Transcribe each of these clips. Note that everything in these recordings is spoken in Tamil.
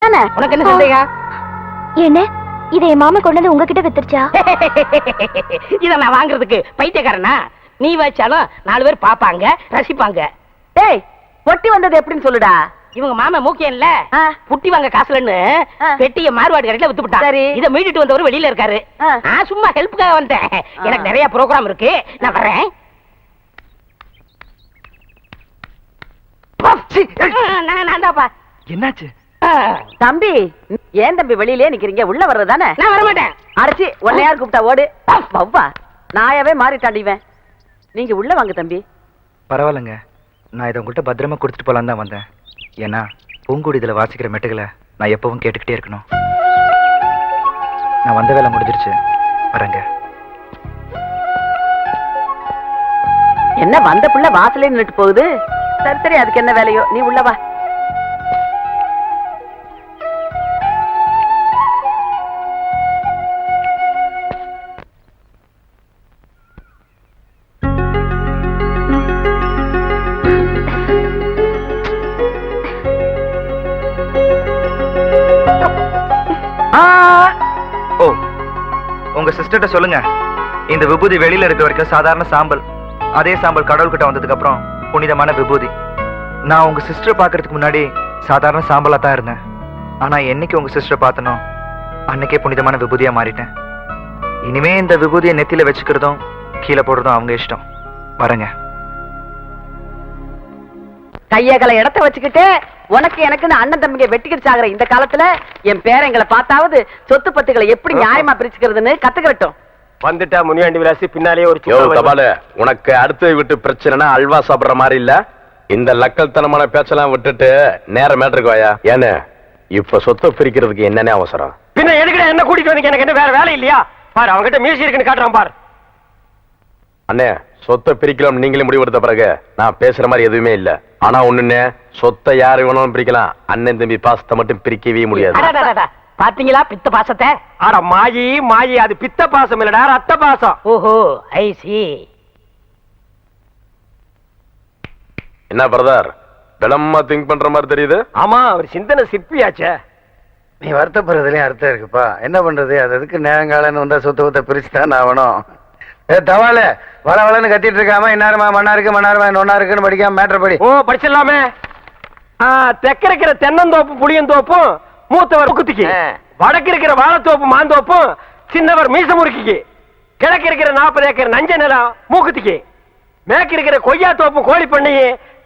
தானே? உனக்கு என்ன சந்தேகம்? என்ன இதை என் மாமா கொண்டு வந்து உங்ககிட்ட வித்துருச்சா? இத நான் வாங்குறதுக்கு பைத்தியக்காரனா? நீ வச்சாலும் 4 பேர் பாப்பாங்க, ரசிப்பாங்க. டேய், பொட்டி வந்தது எப்படின்னு சொல்லுடா. இவங்க மாமா மூக்கியன்ல புட்டி வாங்க காசுலன்னு பெட்டிய மார்வாடி கடையில வித்து விட்டான். சரி, இத மீட்டுட்டு வந்தவர் வெளியில இருக்காரு. நான் சும்மா ஹெல்ப்புக்காக வந்தேன். எனக்கு நிறைய ப்ரோகிராம் இருக்கு, நான் வரேன். என்னாச்சு தம்பி? ஏன் தம்பி வெளியிலே நிக்கிறீங்க? உள்ள வர்றதானே? நான் வர மாட்டேன். அடைச்சி உன்னை யார் கூப்பிட்டா? ஓடு. வவ்வா, நாயாவே மாறிட்டாண்டிவன். நீங்க உள்ள வாங்க தம்பி. பரவாயில்லைங்க, நான் இதை உங்கள்கிட்ட பத்திரமா கொடுத்துட்டு போலான்னு தான் வந்தேன். ஏன்னா பூங்குடி இதுல வாசிக்கிற மெட்டுகளை நான் எப்பவும் கேட்டுக்கிட்டே இருக்கணும். நான் வந்த வேலை முடிஞ்சிருச்சு, வரேங்க. என்ன வந்த புள்ள வாசலே நின்னுட்டு போகுது? சரி சரி, அதுக்கு என்ன வேலையோ, நீ உள்ள வா. ஓ, உங்க சிஸ்டர்ட்ட சொல்லுங்க, இந்த விபூதி வெளியில இருக்க வரைக்கும் சாதாரண சாம்பல், அதே சாம்பல் கடவுள்கிட்ட வந்ததுக்கு அப்புறம் புனிதமான விபூதி. நான் உங்க சிஸ்டர் பாக்குறதுக்கு முன்னாடி சாதாரண சாம்பலா தான் இருந்தேன். ஆனா என்னைக்கு உங்க சிஸ்டர் பார்த்தனோ அன்னைக்கே புனிதமான விபூதியா மாறிட்டேன். இனிமே இந்த விபூதியை நெத்தியில வச்சுக்கிறதும் கீழே போடுறதும் அவங்க இஷ்டம். வரேங்க. கையகல இடத்த வச்சுக்கிட்டு உனக்கு எனக்கு அண்ணன் தம்பிங்க வெட்டிக்கிட்டு சாகுற இந்த காலத்துல என் பேரங்களை பார்த்தாவது சொத்து பத்துக்களை எப்படி நியாயமா பிரிச்சுக்கிறதுன்னு கத்துக்கிறட்டும். வந்துட்டா முனியாண்டி விலாசி பின்னாலேயே ஒரு தபால. உனக்கு அடுத்து விட்டு பிரச்சனைனா அல்வா சாப்பிடுற மாதிரி இல்ல. இந்த லக்கல்தனமான பேச்செல்லாம் விட்டுட்டு நேர மேட்டருக்கு வாயா. ஏன்னு இப்ப சொத்தை பிரிக்கிறதுக்கு என்னன்னே அவசரம்? பின்ன எதுக்கு என்ன கூட்டிட்டு வந்தீங்க? எனக்கு என்ன வேற வேலை இல்லையா? பாரு, அவங்ககிட்ட மியூசிக் இருக்குன்னு காட்டுறான் பாரு. அண்ணே, சொத்தை பிரிக்கலாம் நீங்களே முடிவெடுத்த பிறகு நான் பேசுற மாதிரி எதுவுமே இல்ல. ஆனா ஒண்ணுன்னு, சொத்தை யாரு வேணாலும் பிரிக்கலாம், அண்ணன் தம்பி பாசத்தை மட்டும் பிரிக்கவே முடியாது. பாத்தீங்களா பித்த பாசத்தை? ஆட மாயி மாயி, அது பித்த பாசம் இல்லடா, ரத்த பாசம். ஓஹோ, ஐ சி. என்ன பிரதர், விளமா திங்க் பண்ற மாதிரி தெரியுது? ஆமா, அவர் சிந்தனை சிற்பியாச்சே. நீ வருத்தப்படுறதுலயும் அர்த்தம் இருக்குப்பா. என்ன பண்றது, அது அதுக்கு நேரங்காலன்னு வந்தா சொத்த பிரிச்சுதான் ஆகணும். தவால வள வளன்னு கத்திட்டு இருக்காம இன்னாருமா மன்னாருக்கு நொன்னா இருக்குன்னு படிக்காம மேட்டர் படி. ஓ, படிச்சிடலாமே. தெற்க இருக்கிற தென்னந்தோப்பு புளியந்தோப்பும் மூத்தவர் குத்திக்கு, வடக்கு இருக்கிற வாழைத்தோப்பு மாந்தோப்பும் சின்னவர் மீச முறுக்கிக்கு, கிழக்கு இருக்கிற 40 ஏக்கர் நஞ்ச நிலம் மூக்குத்திக்கு, மேற்கு இருக்கிற கொய்யா தோப்பு கோழி பண்ணி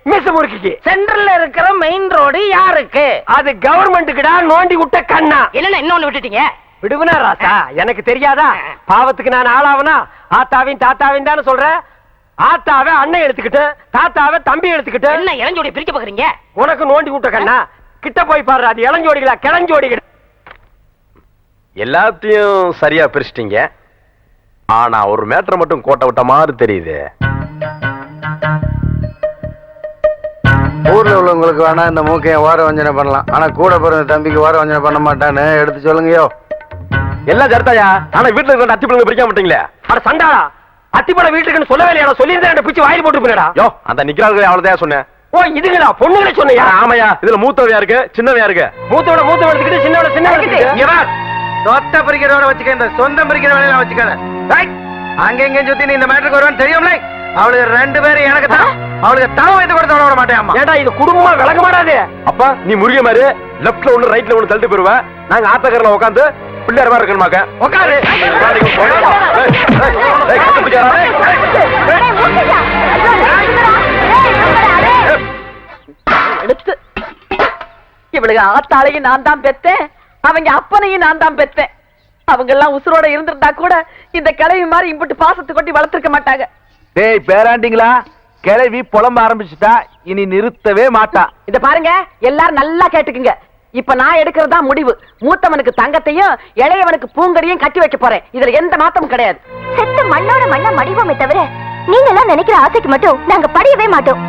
மீச முறுக்கிக்கு, சென்ட்ரல்ல இருக்கிற மெயின் ரோடு யாருக்கு? அது கவர்மெண்ட்டுக்குடா. நோண்டி விட்ட கண்ணா. என்ன இன்னொன்னு விட்டுட்டீங்க? விடுவனா ராசா, எனக்கு தெரியாதா? பாவத்துக்கு நான் ஆளாவனா? ஆத்தாவின் தாத்தாவின் தானே சொல்றேன். ஆத்தாவை அண்ணன் எடுத்துக்கிட்டு, தாத்தாவை தம்பி எடுத்துக்கிட்டு, என்ன இளஞ்சோடி பிரிக்க பாக்குறீங்க? உனக்கு நோண்டி விட்ட கண்ணா. கிட்ட போய் பாரு, அது இளஞ்சோடிகளா கிளஞ்சோடிகள்? எல்லாத்தையும் சரியா பிரிச்சிட்டீங்க. ஆனா ஒரு மேட்டர் மட்டும் கோட்டை விட்ட மாதிரி தெரியுது. ஊர்ல உள்ளவங்களுக்கு வேணா இந்த மூக்கைய வார வஞ்சனை பண்ணலாம், ஆனா கூட பிறந்த தம்பிக்கு வார வஞ்சனை பண்ண மாட்டான்னு எடுத்து சொல்லுங்கயோ. எல்லாம் சரிதாயா, ஆனா வீட்டுல இருக்கிற அத்தி பழங்க பிரிக்க மாட்டீங்களே. அட சண்டாளா, அத்திப்பட வீட்டுக்குன்னு சொல்லவே இல்லையா? சொல்லியிருந்தேன், பிச்சு வாயில் போட்டு போயிடா. யோ, அந்த நிக்கிறாங்க அவ்வளவுதான் சொன்னேன். ஓ, இதுங்களா பொண்ணுங்களே சொன்னையா? ஆமையா, இதுல மூத்தவையா இருக்கு, சின்னவையா இருக்கு. மூத்தோட எடுத்துக்கிட்டு சின்னோட சின்ன சொத்த பிரிக்கிறவரை வச்சுக்க, இந்த சொந்தம் பிரிக்கிற வேலையில வச்சுக்காத. அங்க எங்க சுத்தி நீ இந்த மேட்டருக்கு வருவான்னு தெரியும்ல. அவளுக்கு 2 பேரும் எனக்கு தான். அவளுக்கு தவ வைத்து கூட விட மாட்டேன். ஏடா, இது குடும்பமா விளங்க மாட்டாது. அப்பா, நீ முருக மாதிரி லெப்ட்ல ஒண்ணு ரைட்ல ஒண்ணு தள்ளிட்டு போயிருவ. நாங்க ஆத்தக்கரில் உட்காந்து பிள்ளையார் மாதிரி இருக்கணுமாக்க. உட்காரு. எடுத்து இவளுக்கு ஆத்தாளையும் நான் தான் பெத்தேன், அவங்க அப்பனையும் நான் தான் பெத்தேன். அவங்க எல்லாம் உசுரோட இருந்திருந்தா கூட இந்த கிழவி மாதிரி இம்புட்டு பாசத்தை கொட்டி வளர்த்திருக்க மாட்டாங்க. டேய் பேராண்டிங்களா, கிளவி புலம்ப ஆரம்பிச்சுட்டா, இனி நிறுத்தவே மாட்டா. இத பாருங்க, எல்லாரும் நல்லா கேட்டுக்குங்க. இப்ப நான் எடுக்கிறதா முடிவு. மூத்தவனுக்கு தங்கத்தையும் இளையவனுக்கு பூங்கடியும் கட்டி வைக்க போறேன். இதுல எந்த மாத்தமும் கிடையாது. செத்து மண்ணோட மண்ணா மடிவோமே தவிர நீங்க எல்லாம் நினைக்கிற ஆசைக்கு மட்டும் நாங்க படியவே மாட்டோம்.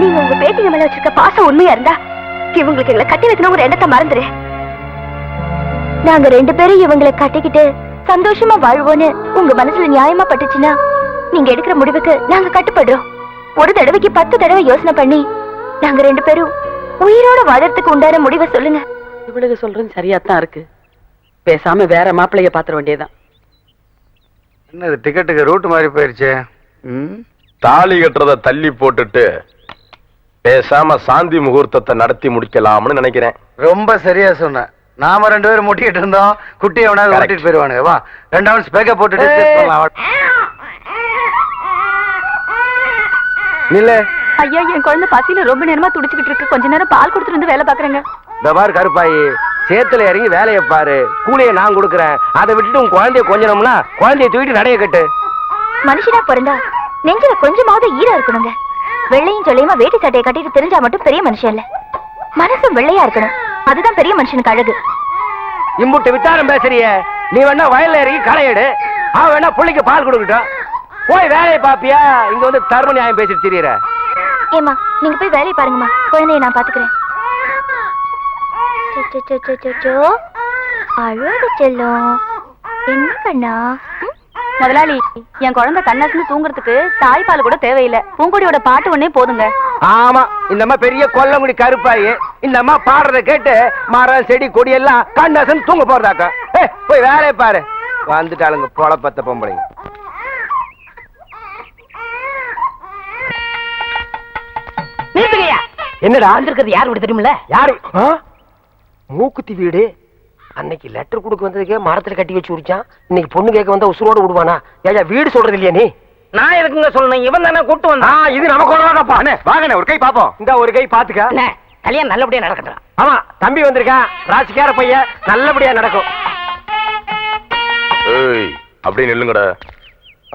நீங்க உங்க பேட்டிங்க மேல வச்சிருக்க பாசம் உண்மையா இருந்தா இவங்களுக்கு எங்களை கட்டி வைக்கணும் ஒரு எண்ணத்தை மறந்துரு. நாங்க 2 பேரும் இவங்களை கட்டிக்கிட்டு சந்தோஷமா வாழ்வோன்னு உங்க மனசுல நியாயமா பட்டுச்சுன்னா நீங்க எடுக்கிற முடிவுக்கு நாங்க கட்டுப்படுறோம். ஒரு தடவைக்கு 10 தடவை யோசனை பண்ணி நாங்க 2 பேரும் உயிரோட வாழறதுக்கு உண்டான முடிவை சொல்லுங்க. இவளுக்கு சொல்றது சரியாத்தான் இருக்கு. பேசாம வேற மாப்பிள்ளைய பாத்திர வேண்டியதான். என்னது டிக்கெட்டுக்கு ரூட் மாறி போயிருச்சு. தாலி கட்டுறத தள்ளி போட்டுட்டு பேசாம சாந்தி முகூர்த்தத்தை நடத்தி முடிக்கலாம்னு நினைக்கிறேன். ரொம்ப சரியா சொன்ன. நாம 2 பேரும் முட்டிட்டு இருந்தோம், குட்டியை வேணாலும் ஓட்டிட்டு போயிருவானுங்க. வா 2 ounce பேக்க போட்டுட்டு நில்ல. ஐயா, என் குழந்தை பசியில ரொம்ப நேரமா துடிச்சுக்கிட்டு இருக்கு. கொஞ்ச நேரம் பால் கொடுத்துட்டு வந்து வேலை பாக்குறேங்க. இந்த பாரு கருப்பாயி, சேத்துல இறங்கி வேலையை பாரு. கூலியை நான் கொடுக்குறேன். அதை விட்டுட்டு உன் குழந்தைய கொஞ்சணும்னா குழந்தைய தூக்கிட்டு நடைய கட்டு. மனுஷனா பிறந்தா நெஞ்சில கொஞ்சமாவது ஈரம் இருக்கணுங்க. வெள்ளையும் சொல்லியுமா வேட்டி சட்டையை கட்டிட்டு தெரிஞ்சா மட்டும் பெரிய மனுஷன் இல்ல. மனசும் வெள்ளையா இருக்கணும், அதுதான் பெரிய மனுஷனுக்கு அழகு. இம்புட்டு வித்தாரம் பேசுறிய. நீ வேணா வயல்ல இறங்கி களை எடு. அவன் வேணா புள்ளைக்கு பால் கொடுக்கட்டும். போய் வேலையை பாப்பியா? இங்க வந்து தர்ம நியாயம் பேசிட்டு திரியற. ஏமா, நீங்க போய் வேலையை பாருங்கம்மா, குழந்தைய நான் பாத்துக்கிறேன். அழகு செல்லும். என்ன கண்ணா? முதலாளி, என் குழந்தை கண்ணாசுன்னு தூங்குறதுக்கு தாய்ப்பால் கூட தேவையில்லை. பூங்கொடியோட பாட்டு ஒன்னே போதுங்க. ஆமா, இந்த அம்மா பெரிய கொல்லங்குடி கருப்பாயி. இந்த அம்மா பாடுறத கேட்டு மரம் செடி கொடி எல்லாம் கண்ணாசன் தூங்க போறதாக்கா. போய் வேலையை பாரு. வந்துட்டாளுங்க பொழப்பத்த பொம்பளைங்க. நிறுத்துங்கய்யா. என்னடா வந்திருக்கிறது யார் வீடு தெரியுமில்ல? யாரு? மூக்குத்தி வீடு. அன்னைக்கு லெட்டர் கொடுக்க வந்ததுக்கே மரத்துல கட்டி வச்சு உரிச்சான். இன்னைக்கு பொண்ணு கேட்க வந்தா உசுரோட விடுவானா? ஏயா வீடு சொல்றது இல்லையா நீ? நான் எதுக்குங்க சொல்லணும்? இவன் தானே கூட்டு வந்தான். இது நமக்கு வாங்கண்ணே, ஒரு கை பாப்போம். இந்த ஒரு கை பாத்துக்க. அண்ணே, கல்யாணம் நல்லபடியா நடக்கட்டும். ஆமா, தம்பி வந்திருக்கான். ராசிக்கார பையன், நல்லபடியா நடக்கும். ஏய், அப்படியே நில்லுங்கடா.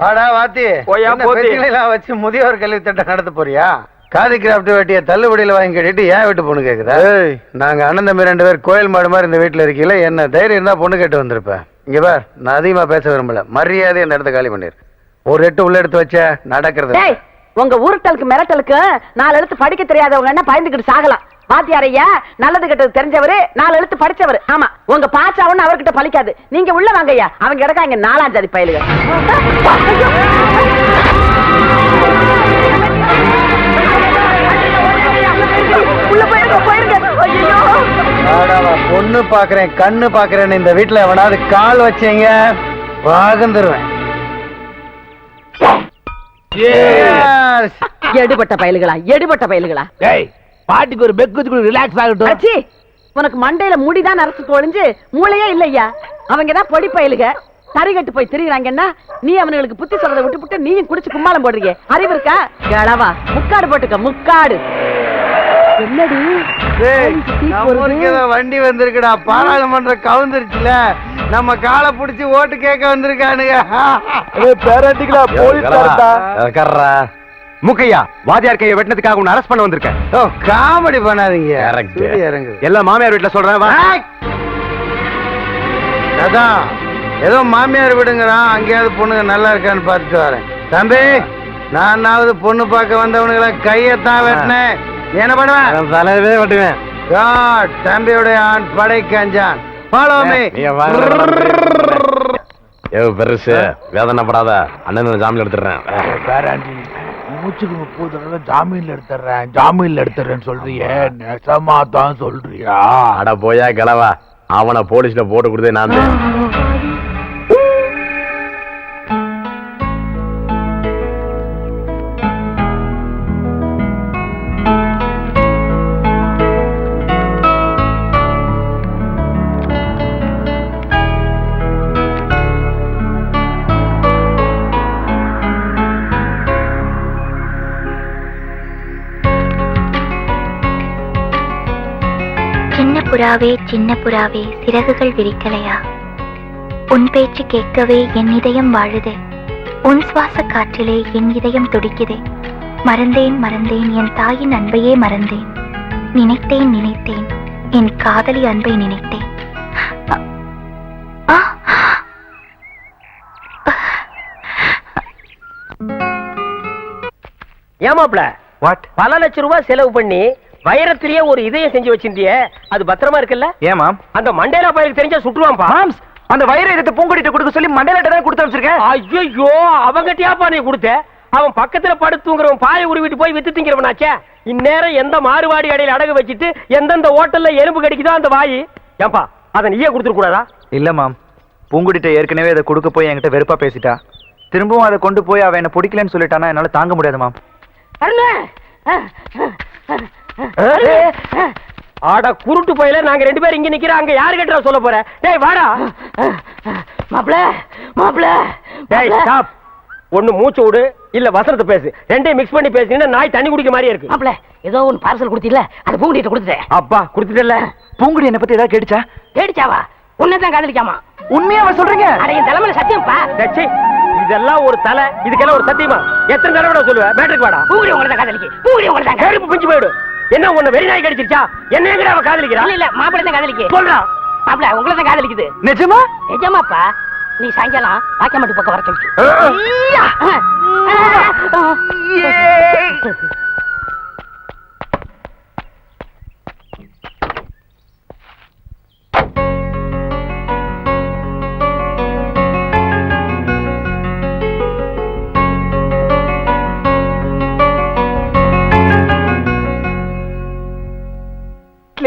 வாடா வாத்தி, போயா போத்தி. பெட்டிகளெல்லாம் வச்சு முதியோர் கல்வி திட்டம் நடத்த போறியா? காதி கிராப்ட் வெட்டிய தள்ளுபடியில வாங்கி கட்டிட்டு ஏன் வீட்டு பொண்ணு கேக்குதா? நாங்க அண்ணன் தம்பி 2 பேர் கோயில் மாடு மாதிரி இந்த வீட்டுல இருக்கீங்களா? என்ன தைரியம் இருந்தா பொண்ணு கேட்டு வந்திருப்பேன். இங்க பார், நான் அதிகமா பேச விரும்பல. மரியாதை அந்த இடத்த காலி பண்ணிரு. ஒரு 8 உள்ள எடுத்து வச்ச நடக்கிறது. உங்க ஊருட்டலுக்கு மிரட்டலுக்கு 4 எழுத்து படிக்க தெரியாதவங்க என்ன பயந்துகிட்டு சாகலாம். வாத்தியாரையா நல்லது கெட்டது தெரிஞ்சவரு, 4 எழுத்து படிச்சவரு. ஆமா, உங்க பாச்சாவன்னு அவர்கிட்ட பழிக்காது. நீங்க உள்ள வாங்கய்யா. அவங்க கிடக்கா இங்க 4ஆம் ஜாதி பயலுக. உள்ள போயிருங்க, போயிருங்க. பொண்ணு பாக்குறேன், கண்ணு பாக்குறேன்னு இந்த வீட்டுல எவனாவது கால் வச்சீங்க வாகந்துருவேன். எடுபட்ட பயலுகளா, எடுபட்ட பயலுகளா. பாட்டிக்கு ஒரு பெக்கு ரிலாக்ஸ் ஆகட்டும். உனக்கு மண்டையில முடிதான் அரசு தொழிஞ்சு மூளையே இல்லையா? அவங்கதான் பொடி பயலுக. சரி கட்டு போய் திரிகிறாங்கன்னா நீ அவனுக்கு புத்தி சொல்றதை விட்டு நீயும் குடிச்சு கும்மாளம் போடுறீங்க. அறிவு இருக்கா? கிளவா, முக்காடு போட்டுக்க, முக்காடு. என்னடி வண்டி வந்திருக்குடா, பாராளுமன்ற கவுந்துருச்சுல. நம்ம காலை புடிச்சு ஓட்டு கேட்க வந்திருக்கானுங்க. முக்கையா, வாதியார் கையை வெட்டினதுக்காக உன்னை அரெஸ்ட் பண்ண வந்திருக்கேன். காமெடி பண்ணாதீங்க. எல்லாம் மாமியார் வீட்டுல சொல்றேன். அதான் ஏதோ மாமியார் விடுங்கிறான். அங்கேயாவது பொண்ணுங்க நல்லா இருக்கான்னு பார்த்துட்டு வரேன். தம்பி, நானாவது பொண்ணு பார்க்க வந்தவனுங்களை கையத்தான் வெட்டினேன். என்ன பண்ணுவேன்? தலைவே வெட்டுவேன். தம்பியோட ஆண் படை கஞ்சான். பெருசு வேதனைப்படாத. அண்ணன் ஜாமீன் எடுத்துறேன். மூச்சுக்கு 30 தடவை ஜாமீன்ல எடுத்துறேன்னு சொல்றிய? நெசமா தான் சொல்றியா? அட போயா கிளவா, அவனை போலீஸ்ல போட்டு கொடுத்தே நான் தான். சின்ன புறாவே, சிறகுகள் விரிக்கலையா? உன் பேச்சு கேட்கவே என் இதயம் வாழுதே. உன் சுவாச காற்றிலே என் இதயம் துடிக்குதே. மறந்தேன் என் தாயின் அன்பையே மறந்தேன். நினைத்தேன் என் காதலி அன்பை நினைத்தேன். ஏமாப்ல, பல லட்சம் ரூபாய் செலவு பண்ணி வைரத்திலேயே ஒரு இதயம் செஞ்சு வச்சிருந்தியே, அது பத்திரமா இருக்குல்ல? ஏமாம், அந்த மண்டேலா பயிருக்கு தெரிஞ்சா சுட்டுவான்பா. அந்த வைர இதத்தை பூங்கொடிட்டு கொடுக்க சொல்லி மண்டேலாட்ட தான் கொடுத்து வச்சிருக்கேன். ஐயோ, அவங்கிட்டயாப்பா நீ கொடுத்த? அவன் பக்கத்துல படுத்துங்கிறவன் பாய உருவிட்டு போய் வித்து திங்கிறவனாச்சே. இந்நேரம் எந்த மாறுவாடி கடையில் அடகு வச்சுட்டு எந்தெந்த ஹோட்டல்ல எறும்பு கடிக்குதோ அந்த வாயி ஏன்பா அதை நீயே கொடுத்துட கூடாதா? இல்ல மாம், பூங்குடிட்ட ஏற்கனவே அதை கொடுக்க போய் என்கிட்ட வெறுப்பா பேசிட்டா. திரும்பவும் அதை கொண்டு போய் அவ என்ன பிடிக்கலன்னு சொல்லிட்டானா என்னால தாங்க முடியாது மாம். ஆட குருட்டு போயில நாங்க 2 பேரும் இங்க நிக்கிறோம். அங்க யாரு கிட்ட சொல்ல போற? டேய் வாடா. மாப்ள மாப்ள டேய் ஸ்டாப். ஒண்ணு மூச்சு விடு, இல்ல வசனத்தை பேசு. ரெண்டையும் மிக்ஸ் பண்ணி பேசினீங்கன்னா நாய் தண்ணி குடிக்க மாதிரியே இருக்கு. மாப்ள ஏதோ ஒன்னு பார்சல் கொடுத்தீல்ல, அது பூங்குடிட்ட கொடுத்துட்டேன். அப்பா குடுத்துட்டல. பூங்குடி என்ன பத்தி ஏதாவது கேட்டுச்சா? கேடிச்சாவா? உன்னதான் காதலிக்காமா? உண்மையா அவ சொல்றீங்க? அட என் தலைமையில சத்தியம்ப்பா. டச்சி இதெல்லாம் ஒரு தலை, இதுக்கெல்லாம் ஒரு சத்தியமா? எத்தனை தடவை சொல்லுவேன்? மேட்ருக்கு வாடா. பூங்குடி உங்களை தான் காதலிக்கு. பூங்குடி உங்களை தான் கருப்பு பிஞ்சு போயிடு. என்ன உன்னை வெறி நாய் கடிச்சிருச்சா? என்ன எங்கடா அவ காதலிக்கிறா? இல்ல மாப்பிள்ளை தான் காதலிக்கு. சொல்றா. மாப்பிள்ள உங்களை தான் காதலிக்குது. நிஜமா? நிஜமாப்பா. நீ சாயங்காலம் வாக்கியமாட்டு பக்கம் வர சொல்லு.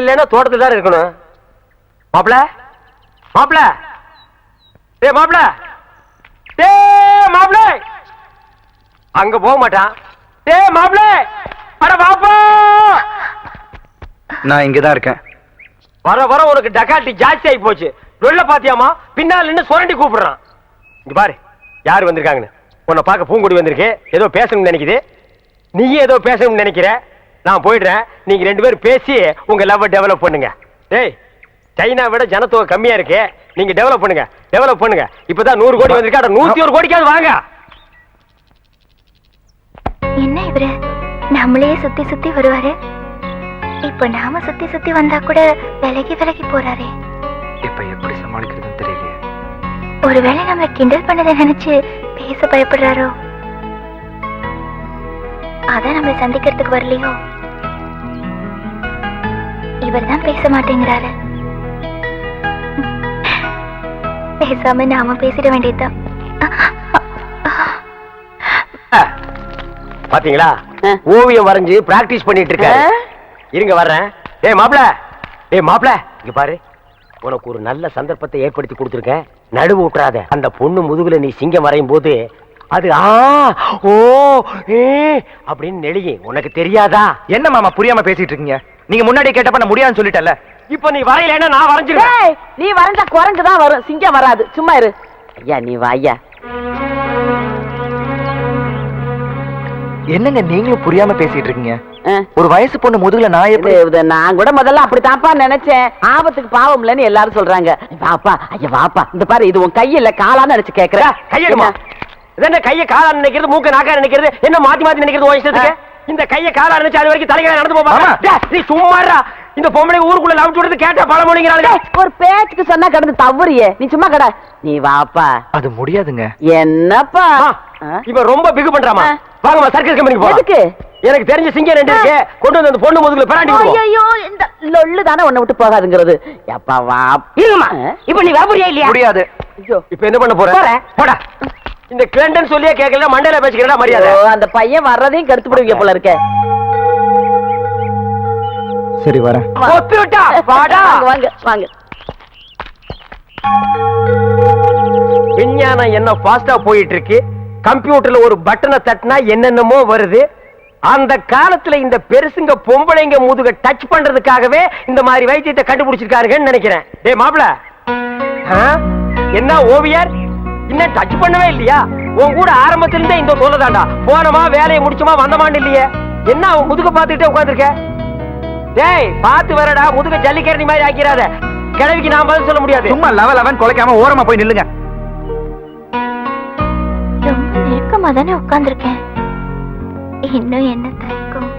இல்லன்னா தோட்டத்துல தான் இருக்கணும். மாப்பிள மாப்பிள டேய் மாப்பிள டேய் மாப்பிள அங்க போக மாட்டான். டேய் மாப்பிள அட வாப்பா. நான் இங்கதான் இருக்கேன். வர வர உனக்கு டக்காட்டி ஜாஸ்தி ஆகி போச்சு. வெள்ள பாத்தியாமா? பின்னால நின்னு சுரண்டி கூப்பிடுறான். இங்க பாரு யாரு வந்திருக்காங்கன்னு. உன்னை பார்க்க பூங்குடி வந்திருக்கு. ஏதோ பேசணும்னு நினைக்குது. நீயும் ஏதோ பேசணும்னு நினைக்கிற. நான் போயிடுறேன். நீங்க 2 பேரும் பேசி உங்க லவ் டெவலப் பண்ணுங்க. டேய் சைனா விட ஜனத்தொகை கம்மியா இருக்கு. நீங்க டெவலப் பண்ணுங்க, டெவலப் பண்ணுங்க. இப்பதான் 100 கோடி வந்திருக்கா. 101 கோடிக்காவது வாங்க. என்ன இவரு நம்மளே சுத்தி சுத்தி வருவாரு. இப்ப நாம சுத்தி சுத்தி வந்தா கூட விலகி விலகி போறாரே. இப்ப எப்படி சமாளிக்கிறதுன்னு தெரியலையே. ஒருவேளை நம்மள கிண்டல் பண்ணதை நினைச்சு பேச பயப்படுறாரோ? அதான் நம்மளை சந்திக்கிறதுக்கு வரலையோ? இவர் தான் பேச மாட்டேங்கிறாரு. பேசாம நாம பேசிட வேண்டியதுதான். பாத்தீங்களா ஓவியம் வரைஞ்சு பிராக்டிஸ் பண்ணிட்டு இருக்க. இருங்க வர்றேன். ஏய் மாப்ள, ஏய் மாப்ள இங்க பாரு. உனக்கு ஒரு நல்ல சந்தர்ப்பத்தை ஏற்படுத்தி கொடுத்துருக்கேன். நடுவு விட்டுறாத. அந்த பொண்ணு முதுகுல நீ சிங்கம் வரையும் போது அது ஓ அப்படின்னு நெளியும். உனக்கு தெரியாதா? என்ன மாமா புரியாம பேசிட்டு இருக்கீங்க? நீங்க முன்னாடி கேட்டப்ப நான் முடியாதுன்னு சொல்லிட்டல. இப்ப நீ வரையில நான் வரைஞ்சிருக்கேன். நீ வரைஞ்சா குரங்குதான் வரும், சிங்கம் வராது. சும்மா இரு. ஐயா நீ வாயா. என்னங்க நீங்களும் புரியாம பேசிட்டு இருக்கீங்க? ஒரு வயசு பொண்ணு முதுகுல நான் எப்படி? நான் கூட முதல்ல அப்படித்தான்ப்பா நினைச்சேன். ஆபத்துக்கு பாவம் இல்லன்னு எல்லாரும் சொல்றாங்க. வாப்பா ஐயா வாப்பா. இந்த பாரு இது உன் கையில காலான்னு நினைச்சு கேக்குறேன். கையெடுமா. இதென்ன கைய காலா நினைக்கிறது, மூக்க நாக்கா நினைக்கிறது, என்ன மாத்தி மாத்தி நினைக்கிறது உன் இஷ்டத்துக்கு? இந்த கைய காலா நினைச்சு அது வரைக்கும் தலைகளை நடந்து போப்பா. நீ சும்மாறா. இந்த பொம்பளை ஊருக்குள்ள லவ் சொல்றது கேட்டா பல மொழிங்கிறாங்க. ஒரு பேச்சுக்கு சொன்னா கடந்து தவறியே. நீ சும்மா கடை. நீ வாப்பா. அது முடியாதுங்க. என்னப்பா இவன் ரொம்ப பிகு பண்றாமா. வாங்கம்மா சர்க்கஸ் கம்பெனிக்கு போலாம். எதுக்கு? எனக்கு தெரிஞ்ச சிங்கம் 2 இருக்கு. கொண்டு வந்து அந்த பொண்ணு முதுகுல பிராண்டி விடுவோம். ஐயோ இந்த லொள்ளு தானே உன்னை விட்டு போகாதுங்கிறது. எப்பா வா. இருமா. இப்ப நீ வரப்போறியா இல்லையா? முடியாது. ஐயோ இப்ப என்ன பண்ண போற? போடா. இந்த கிளண்டன் சொல்லியே கேட்கல, மண்டையில பேசிக்கிறடா மரியாதை. அந்த பையன் வர்றதையும் கருத்து போடுவீங்க போல இருக்க. சரி வரேன். ஒத்து விட்டா வாடா. வாங்க வாங்க. விஞ்ஞானம் என்ன ஃபாஸ்டா போயிட்டு இருக்கு. கம்ப்யூட்டர்ல ஒரு பட்டனை தட்டினா என்னென்னமோ வருது. அந்த காலத்துல இந்த பெருசுங்க பொம்பளைங்க முதுக டச் பண்றதுக்காகவே இந்த மாதிரி வைத்தியத்தை கண்டுபிடிச்சிருக்காருன்னு நினைக்கிறேன். டேய் மாப்ள, என்ன ஓவியர் இன்னும் டச் பண்ணவே இல்லையா? உன் கூட ஆரம்பத்திலிருந்தே இந்த சொல்லதாண்டா. போனமா வேலையை முடிச்சுமா வந்தமான்னு இல்லையே. என்ன அவன் முதுக பாத்துக்கிட்டே உட்காந்துருக்க? டேய் பாத்து வரடா. முதுக ஜல்லிக்கரணி மாதிரி ஆக்கிறாத. கிழவிக்கு நான் பதில் சொல்ல முடியாது. சும்மா லவன் கொலைக்காம ஓரமா போய் நில்லுங்க. ரொம்ப நெருக்கமா தானே உட்கார்ந்துருக்கேன். இன்னும் என்ன தயக்கம்.